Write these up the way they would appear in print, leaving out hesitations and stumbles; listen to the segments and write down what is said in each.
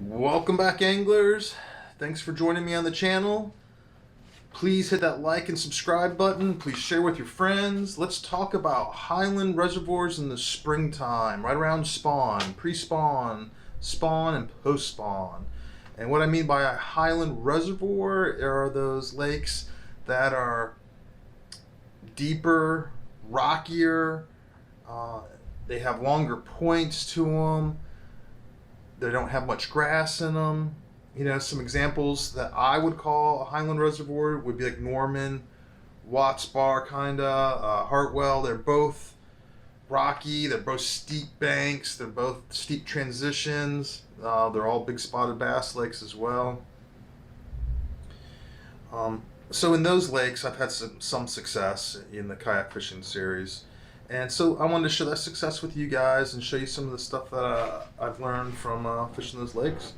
Welcome back, anglers. Thanks for joining me on the channel. Please hit that like and subscribe button. Please share with your friends. Let's talk about Highland reservoirs in the springtime, right around spawn, pre-spawn, spawn, and post-spawn. And what I mean by a Highland reservoir are those lakes that are deeper, rockier, they have longer points to them. They don't have much grass in them. You know, some examples that I would call a Highland reservoir would be like Norman, Watts Bar, Hartwell. They're both rocky. They're both steep banks. They're both steep transitions. They're all big spotted bass lakes as well. So in those lakes, I've had some success in the kayak fishing series. And so I wanted to share that success with you guys and show you some of the stuff that I've learned from fishing those lakes.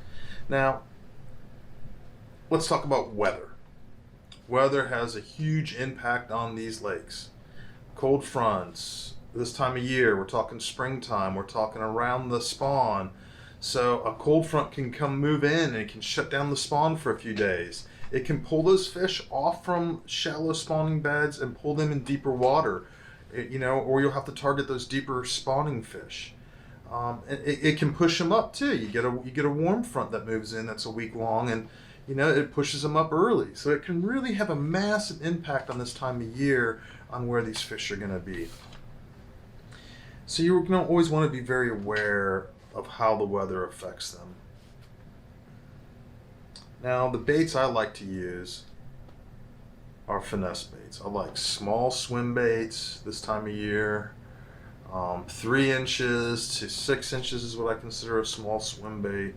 Now, let's talk about weather. Weather has a huge impact on these lakes. Cold fronts, this time of year, we're talking springtime, we're talking around the spawn. So a cold front can move in and it can shut down the spawn for a few days. It can pull those fish off from shallow spawning beds and pull them in deeper water. Or you'll have to target those deeper spawning fish. It can push them up too. You get a warm front that moves in that's a week long, and it pushes them up early. So it can really have a massive impact on this time of year on where these fish are going to be. So you're going to always want to be very aware of how the weather affects them. Now, the baits I like to use are finesse baits. I like small swim baits this time of year. 3 inches to 6 inches is what I consider a small swim bait.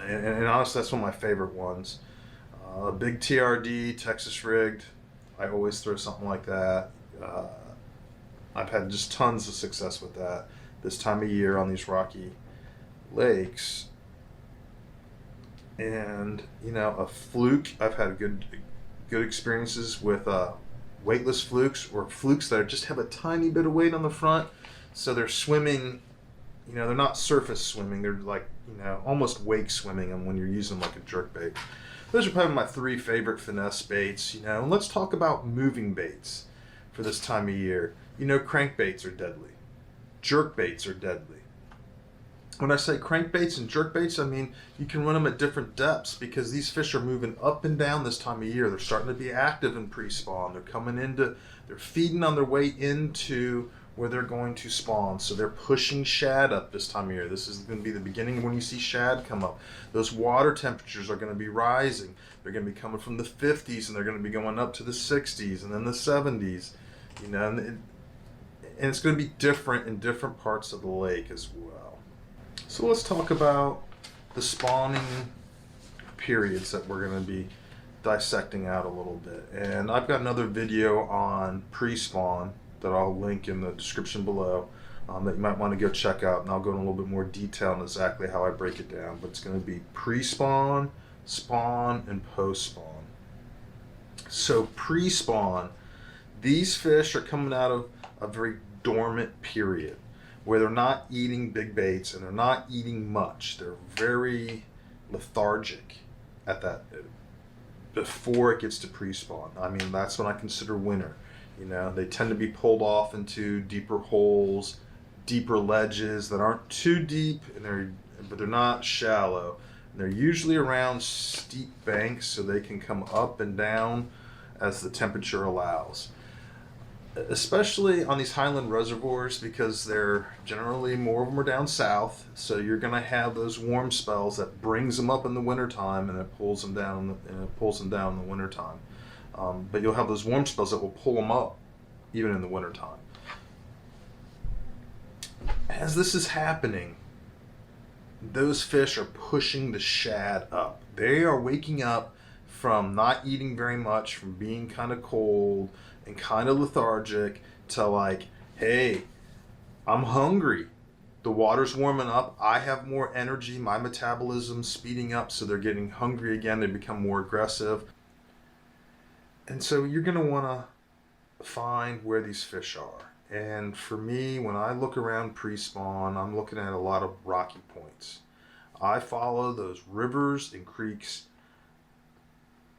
And honestly, that's one of my favorite ones. A big TRD, Texas rigged. I always throw something like that. I've had just tons of success with that this time of year on these rocky lakes. And a fluke, I've had good experiences with weightless flukes, or flukes that just have a tiny bit of weight on the front, so they're swimming. They're not surface swimming, they're like almost wake swimming them when you're using them like a jerk bait. Those are probably my 3 favorite finesse baits. And let's talk about moving baits for this time of year. Crankbaits are deadly, jerk baits are deadly. When I say crankbaits and jerkbaits, I mean you can run them at different depths because these fish are moving up and down this time of year. They're starting to be active in pre-spawn. They're feeding on their way into where they're going to spawn. So they're pushing shad up this time of year. This is going to be the beginning when you see shad come up. Those water temperatures are going to be rising. They're going to be coming from the 50s and they're going to be going up to the 60s and then the 70s. And it's going to be different in different parts of the lake as well. So let's talk about the spawning periods that we're going to be dissecting out a little bit. And I've got another video on pre-spawn that I'll link in the description below that you might want to go check out. And I'll go in a little bit more detail on exactly how I break it down. But it's going to be pre-spawn, spawn, and post-spawn. So pre-spawn, these fish are coming out of a very dormant period, where they're not eating big baits and they're not eating much. They're very lethargic at that before it gets to pre-spawn. I mean, that's when I consider winter. They tend to be pulled off into deeper holes, deeper ledges that aren't too deep, but they're not shallow. And they're usually around steep banks, so they can come up and down as the temperature allows. Especially on these Highland reservoirs, because they're generally, more of them are down south, so you're going to have those warm spells that brings them up in the wintertime and it pulls them down in the wintertime. But you'll have those warm spells that will pull them up even in the wintertime. As this is happening, those fish are pushing the shad up. They are waking up from not eating very much, from being kind of cold and kind of lethargic, to like, hey, I'm hungry. The water's warming up. I have more energy. My metabolism's speeding up, so they're getting hungry again. They become more aggressive. And so you're going to want to find where these fish are. And for me, when I look around pre-spawn, I'm looking at a lot of rocky points. I follow those rivers and creeks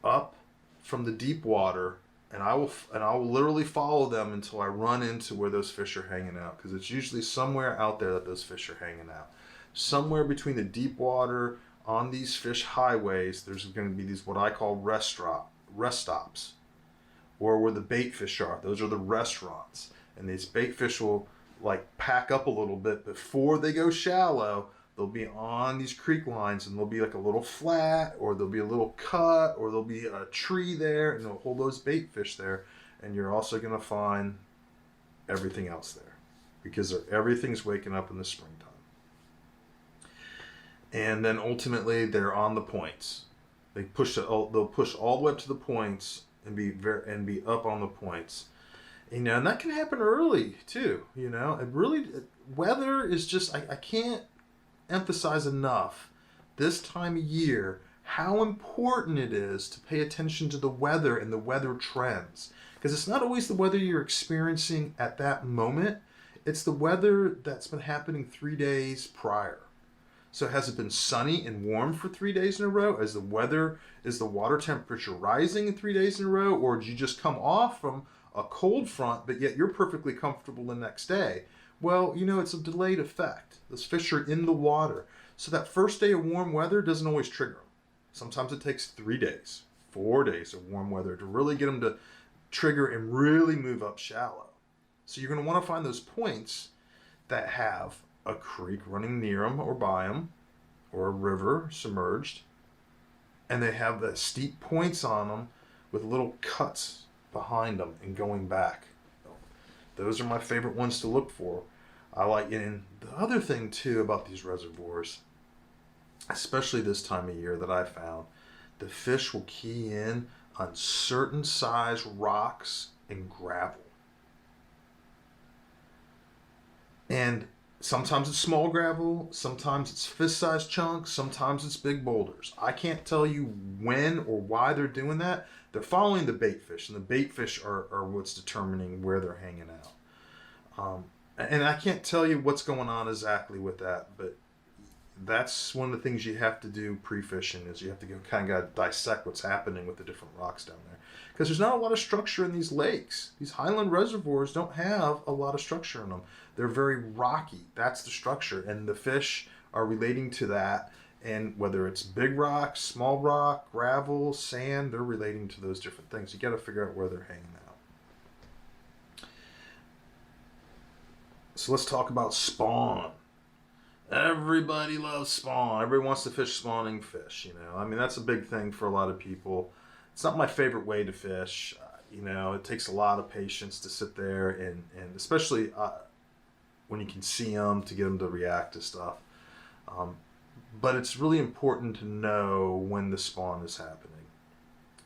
up from the deep water, and I will literally follow them until I run into where those fish are hanging out, because it's usually somewhere out there that those fish are hanging out. Somewhere between the deep water on these fish highways, there's going to be these what I call rest stops, or where the bait fish are. Those are the restaurants, and these bait fish will like pack up a little bit before they go shallow. They'll be on these creek lines, and there'll be like a little flat, or there'll be a little cut, or there'll be a tree there, and they'll hold those bait fish there. And you're also going to find everything else there, because everything's waking up in the springtime. And then ultimately they're on the points. They'll push all the way up to the points and be up on the points. And that can happen early too. It really, weather is just, I can't emphasize enough this time of year how important it is to pay attention to the weather and the weather trends, because it's not always the weather you're experiencing at that moment. It's the weather that's been happening 3 days prior. So has it been sunny and warm for 3 days in a row? Is the water temperature rising in 3 days in a row? Or did you just come off from a cold front, but yet you're perfectly comfortable the next day? Well, it's a delayed effect. Those fish are in the water. So that first day of warm weather doesn't always trigger them. Sometimes it takes 3 days, 4 days of warm weather to really get them to trigger and really move up shallow. So you're going to want to find those points that have a creek running near them or by them, or a river submerged, and they have the steep points on them with little cuts behind them and going back. Those are my favorite ones to look for. I like it. And the other thing too about these reservoirs, especially this time of year, that I found, the fish will key in on certain size rocks and gravel. And sometimes it's small gravel, sometimes it's fist-sized chunks, sometimes it's big boulders. I can't tell you when or why they're doing that. They're following the bait fish, and the bait fish are what's determining where they're hanging out. And I can't tell you what's going on exactly with that, but that's one of the things you have to do pre-fishing, is you have to kind of dissect what's happening with the different rocks down there. Because there's not a lot of structure in these lakes. These highland reservoirs don't have a lot of structure in them. They're very rocky. That's the structure. And the fish are relating to that. And whether it's big rock, small rock, gravel, sand, they're relating to those different things. You got to figure out where they're hanging out. So let's talk about spawn. Everybody loves spawn. Everybody wants to fish spawning fish, I mean, that's a big thing for a lot of people. It's not my favorite way to fish. It takes a lot of patience to sit there and especially when you can see them, to get them to react to stuff. But it's really important to know when the spawn is happening.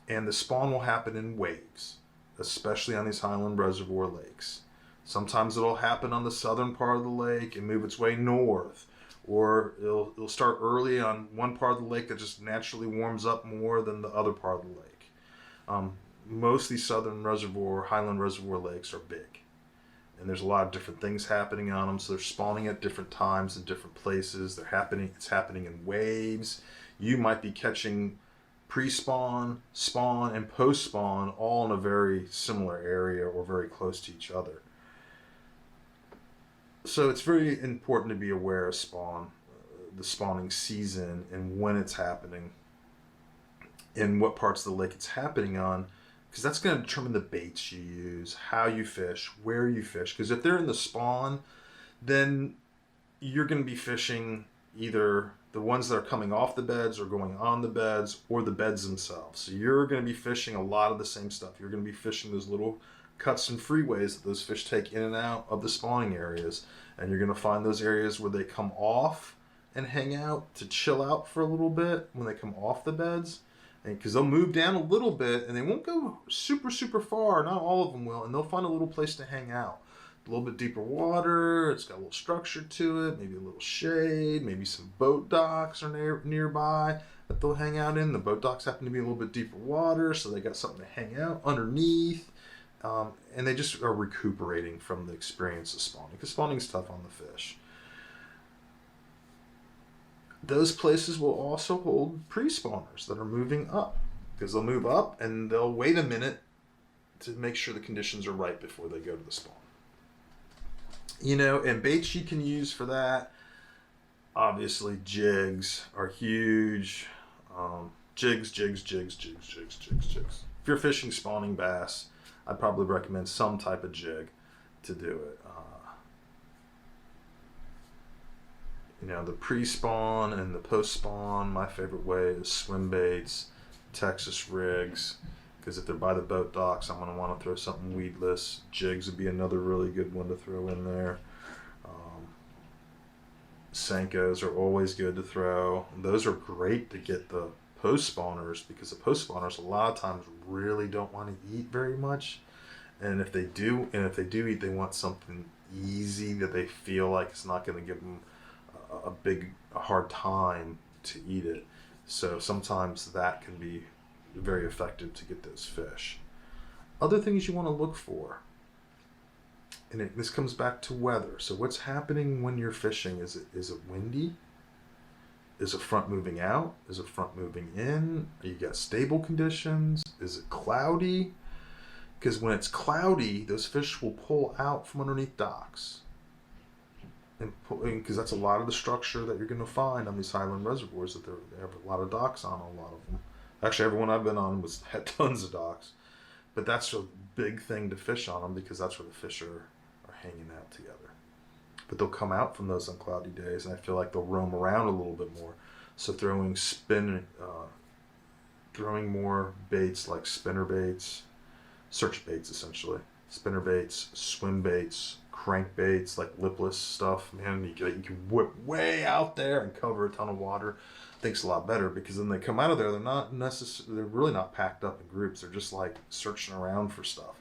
And the spawn will happen in waves, especially on these highland reservoir lakes. Sometimes it'll happen on the southern part of the lake and move its way north. Or it'll start early on one part of the lake that just naturally warms up more than the other part of the lake. Most of these southern highland reservoir lakes are big. And there's a lot of different things happening on them. So they're spawning at different times in different places. It's happening in waves. You might be catching pre-spawn, spawn, and post-spawn all in a very similar area or very close to each other. So it's very important to be aware of spawn, the spawning season, and when it's happening, and what parts of the lake it's happening on, because that's going to determine the baits you use, how you fish, where you fish. Because if they're in the spawn, then you're going to be fishing either the ones that are coming off the beds or going on the beds, or the beds themselves. So you're going to be fishing a lot of the same stuff. You're going to be fishing those little cuts and freeways that those fish take in and out of the spawning areas. And you're going to find those areas where they come off and hang out to chill out for a little bit when they come off the beds. Because they'll move down a little bit and they won't go super, super far. Not all of them will. And they'll find a little place to hang out. A little bit deeper water. It's got a little structure to it. Maybe a little shade. Maybe some boat docks are nearby that they'll hang out in. The boat docks happen to be a little bit deeper water, so they got something to hang out underneath. And they just are recuperating from the experience of spawning, because spawning is tough on the fish. those places will also hold pre-spawners that are moving up, because they'll move up and they'll wait a minute to make sure the conditions are right before they go to the spawn. You know, and baits you can use for that, obviously jigs are huge. Jigs. If you're fishing spawning bass, I'd probably recommend some type of jig to do it. You know, the pre-spawn and the post-spawn, my favorite way is swim baits, Texas rigs, because if they're by the boat docks, I'm going to want to throw something weedless. Jigs would be another really good one to throw in there. Senkos are always good to throw. Those are great to get the post spawners, because the post spawners a lot of times really don't want to eat very much, and if they do eat, they want something easy that they feel like it's not going to give them a hard time to eat it. So sometimes that can be very effective to get those fish. Other things you want to look for, and this comes back to weather. So what's happening when you're fishing? Is it windy? Is a front moving out? Is a front moving in? You got stable conditions? Is it cloudy? Because when it's cloudy, those fish will pull out from underneath docks. And because that's a lot of the structure that you're going to find on these Highland reservoirs, that they have a lot of docks on a lot of them. Actually, everyone I've been on had tons of docks. But that's a big thing to fish on them, because that's where the fish are hanging out together. But they'll come out from those on cloudy days, and I feel like they'll roam around a little bit more. So throwing more baits like spinner baits, search baits essentially, spinner baits, swim baits, crank baits like lipless stuff, man, you can whip way out there and cover a ton of water. I think it's a lot better, because then they come out of there, they're really not packed up in groups. They're just like searching around for stuff.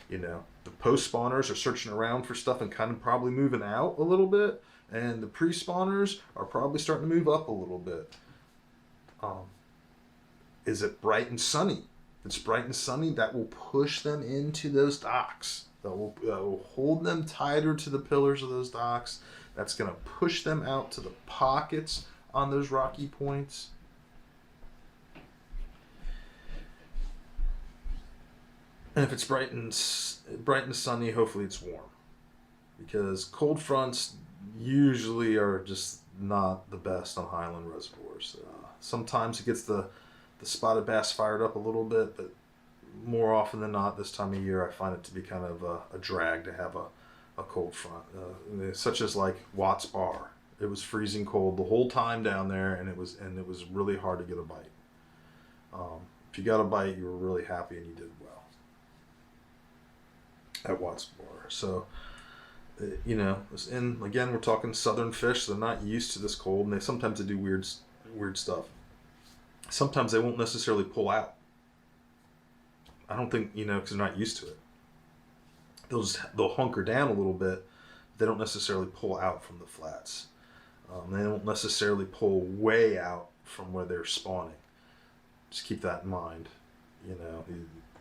You know, the post spawners are searching around for stuff and kind of probably moving out a little bit, and the pre spawners are probably starting to move up a little bit. Is it bright and sunny? If it's bright and sunny, that will push them into those docks. That will hold them tighter to the pillars of those docks. That's going to push them out to the pockets on those rocky points. And if it's bright and sunny, hopefully it's warm, because cold fronts usually are just not the best on Highland reservoirs. Sometimes it gets the spotted bass fired up a little bit, but more often than not, this time of year, I find it to be kind of a drag to have a cold front, such as like Watts Bar. It was freezing cold the whole time down there, and it was really hard to get a bite. If you got a bite, you were really happy and you did well at Watts Bar. So, you know, and again, we're talking southern fish. They're not used to this cold, and sometimes they do weird stuff. Sometimes they won't necessarily pull out. I don't think, because they're not used to it. They'll hunker down a little bit. They don't necessarily pull out from the flats. They don't necessarily pull way out from where they're spawning. Just keep that in mind.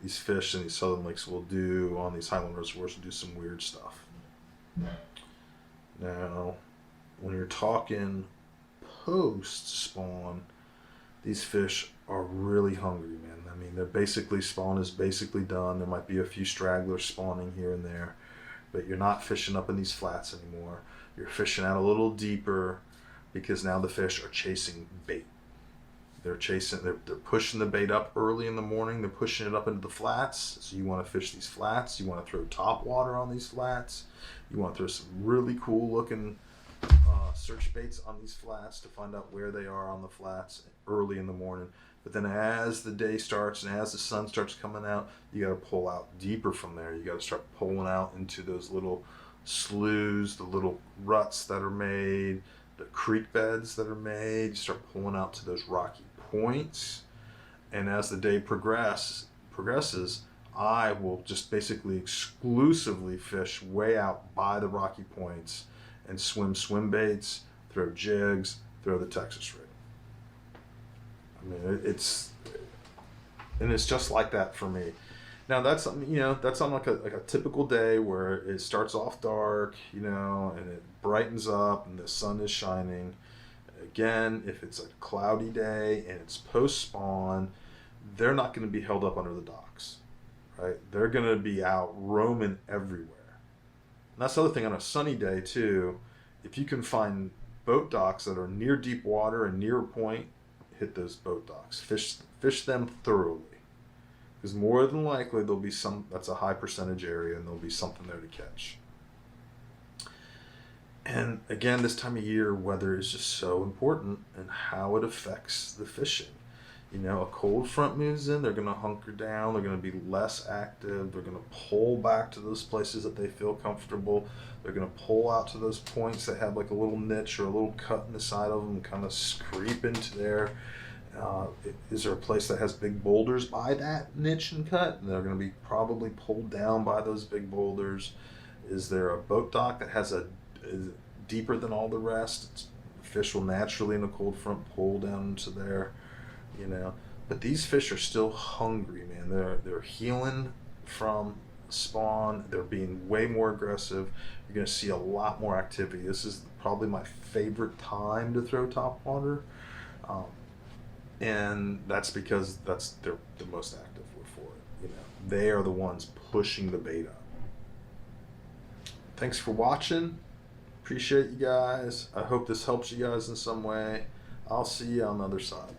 These fish in these southern lakes on these Highland reservoirs will do some weird stuff. Now, when you're talking post-spawn, these fish are really hungry, man. I mean, spawn is basically done. There might be a few stragglers spawning here and there, but you're not fishing up in these flats anymore. You're fishing out a little deeper, because now the fish are chasing bait. They're pushing the bait up early in the morning. They're pushing it up into the flats. So you want to fish these flats. You want to throw top water on these flats. You want to throw some really cool looking search baits on these flats to find out where they are on the flats early in the morning. But then as the day starts and as the sun starts coming out, you got to pull out deeper from there. You got to start pulling out into those little sloughs, the little ruts that are made, the creek beds that are made. You start pulling out to those rocky points. And as the day progresses, I will just basically exclusively fish way out by the rocky points and swim baits, throw jigs, throw the Texas rig. I mean, it's just like that for me. Now that's on like a typical day where it starts off dark, and it brightens up and the sun is shining. again, if it's a cloudy day and it's post spawn, they're not going to be held up under the docks, right? They're going to be out roaming everywhere. And that's the other thing, on a sunny day too, if you can find boat docks that are near deep water and near a point, hit those boat docks. Fish them thoroughly. Because more than likely there'll be that's a high percentage area, and there'll be something there to catch. And again, this time of year, weather is just so important and how it affects the fishing. You know, a cold front moves in, they're going to hunker down, they're going to be less active, they're going to pull back to those places that they feel comfortable, they're going to pull out to those points that have like a little niche or a little cut in the side of them and kind of creep into there. Is there a place that has big boulders by that niche and cut? And they're going to be probably pulled down by those big boulders. Is there a boat dock that is deeper than all the rest? Fish will naturally in a cold front pull down into there, you know. But these fish are still hungry, man. They're healing from spawn. They're being way more aggressive. You're going to see a lot more activity. This is probably my favorite time to throw topwater. And that's because they're the most active for it. You know, they are the ones pushing the bait up. Thanks for watching. Appreciate you guys. I hope this helps you guys in some way. I'll see you on the other side.